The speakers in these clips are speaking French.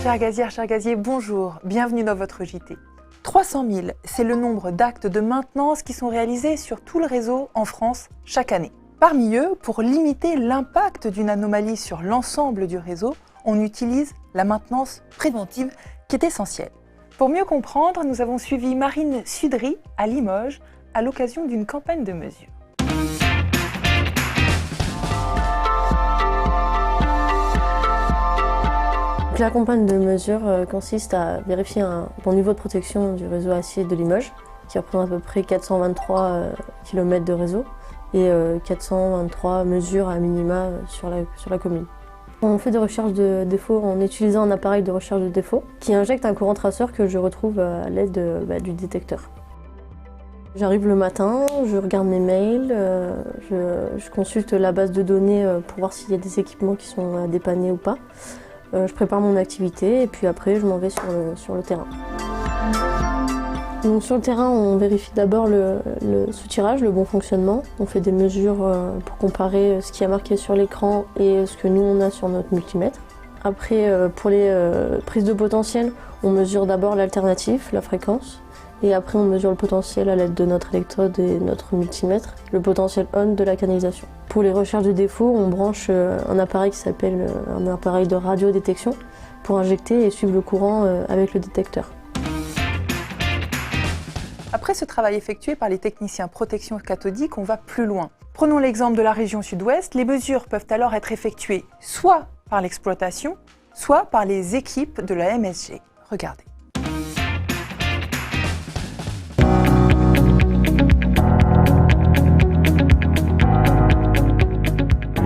Chers gazières, chers gaziers, bonjour, bienvenue dans votre JT. 300 000, c'est le nombre d'actes de maintenance qui sont réalisés sur tout le réseau en France chaque année. Parmi eux, pour limiter l'impact d'une anomalie sur l'ensemble du réseau, on utilise la maintenance préventive qui est essentielle. Pour mieux comprendre, nous avons suivi Marine Sudry à Limoges à l'occasion d'une campagne de mesure. La campagne de mesure consiste à vérifier un bon niveau de protection du réseau acier de Limoges, qui représente à peu près 423 km de réseau et 423 mesures à minima sur la commune. On fait des recherches de défauts en utilisant un appareil de recherche de défauts qui injecte un courant traceur que je retrouve à l'aide du détecteur. J'arrive le matin, je regarde mes mails, je consulte la base de données pour voir s'il y a des équipements qui sont à dépanner ou pas. Je prépare mon activité et puis après je m'en vais sur le terrain. Donc, sur le terrain, on vérifie d'abord le soutirage, le bon fonctionnement. On fait des mesures pour comparer ce qui a marqué sur l'écran et ce que nous on a sur notre multimètre. Après, pour les prises de potentiel, on mesure d'abord l'alternatif, la fréquence. Et après, on mesure le potentiel à l'aide de notre électrode et notre multimètre, le potentiel on de la canalisation. Pour les recherches de défauts, on branche un appareil qui s'appelle un appareil de radiodétection pour injecter et suivre le courant avec le détecteur. Après ce travail effectué par les techniciens protection cathodique, on va plus loin. Prenons l'exemple de la région sud-ouest. Les mesures peuvent alors être effectuées soit par l'exploitation, soit par les équipes de la MSG. Regardez.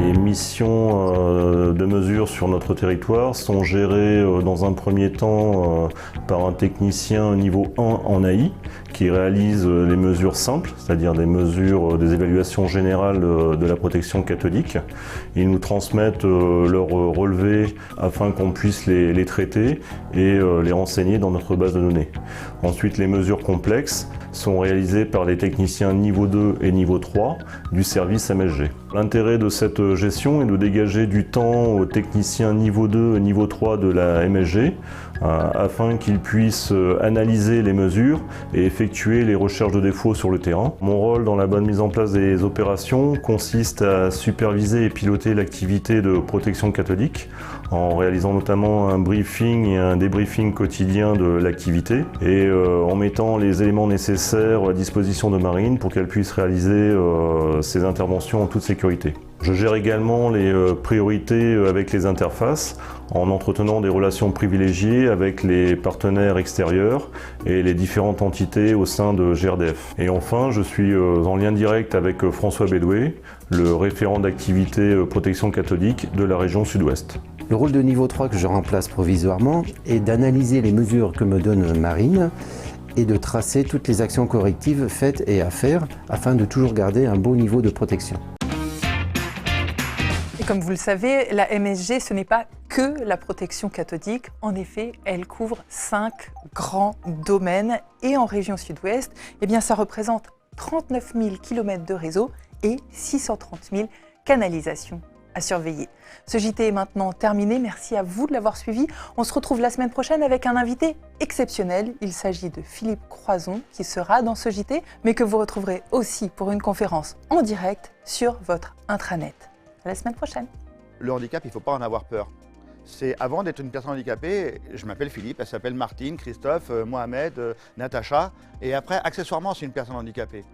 Les missions de mesure sur notre territoire sont gérées dans un premier temps par un technicien niveau 1 en AI qui réalise les mesures simples, c'est-à-dire des mesures, des évaluations générales de la protection cathodique. Ils nous transmettent leurs relevés afin qu'on puisse les traiter et les renseigner dans notre base de données. Ensuite, les mesures complexes sont réalisées par les techniciens niveau 2 et niveau 3 du service MSG. L'intérêt de cette gestion est de dégager du temps aux techniciens niveau 2 et niveau 3 de la MSG afin qu'ils puissent analyser les mesures et effectuer les recherches de défauts sur le terrain. Mon rôle dans la bonne mise en place des opérations consiste à superviser et piloter l'activité de protection cathodique en réalisant notamment un briefing et un débriefing quotidien de l'activité et en mettant les éléments nécessaires à disposition de Marine pour qu'elle puisse réaliser ses interventions en toute sécurité. Je gère également les priorités avec les interfaces en entretenant des relations privilégiées avec les partenaires extérieurs et les différentes entités au sein de GRDF. Et enfin, je suis en lien direct avec François Bédoué, le référent d'activité protection cathodique de la région sud-ouest. Le rôle de niveau 3 que je remplace provisoirement est d'analyser les mesures que me donne Marine et de tracer toutes les actions correctives faites et à faire afin de toujours garder un beau niveau de protection. Et comme vous le savez, la MSG, ce n'est pas que la protection cathodique. En effet, elle couvre 5 grands domaines. Et en région sud-ouest, eh bien, ça représente 39 000 km de réseau et 630 000 canalisations à surveiller. Ce JT est maintenant terminé. Merci à vous de l'avoir suivi. On se retrouve la semaine prochaine avec un invité exceptionnel. Il s'agit de Philippe Croison qui sera dans ce JT, mais que vous retrouverez aussi pour une conférence en direct sur votre intranet. À la semaine prochaine. Le handicap, il ne faut pas en avoir peur. C'est avant d'être une personne handicapée, je m'appelle Philippe, elle s'appelle Martine, Christophe, Mohamed, Natacha. Et après, accessoirement, c'est une personne handicapée.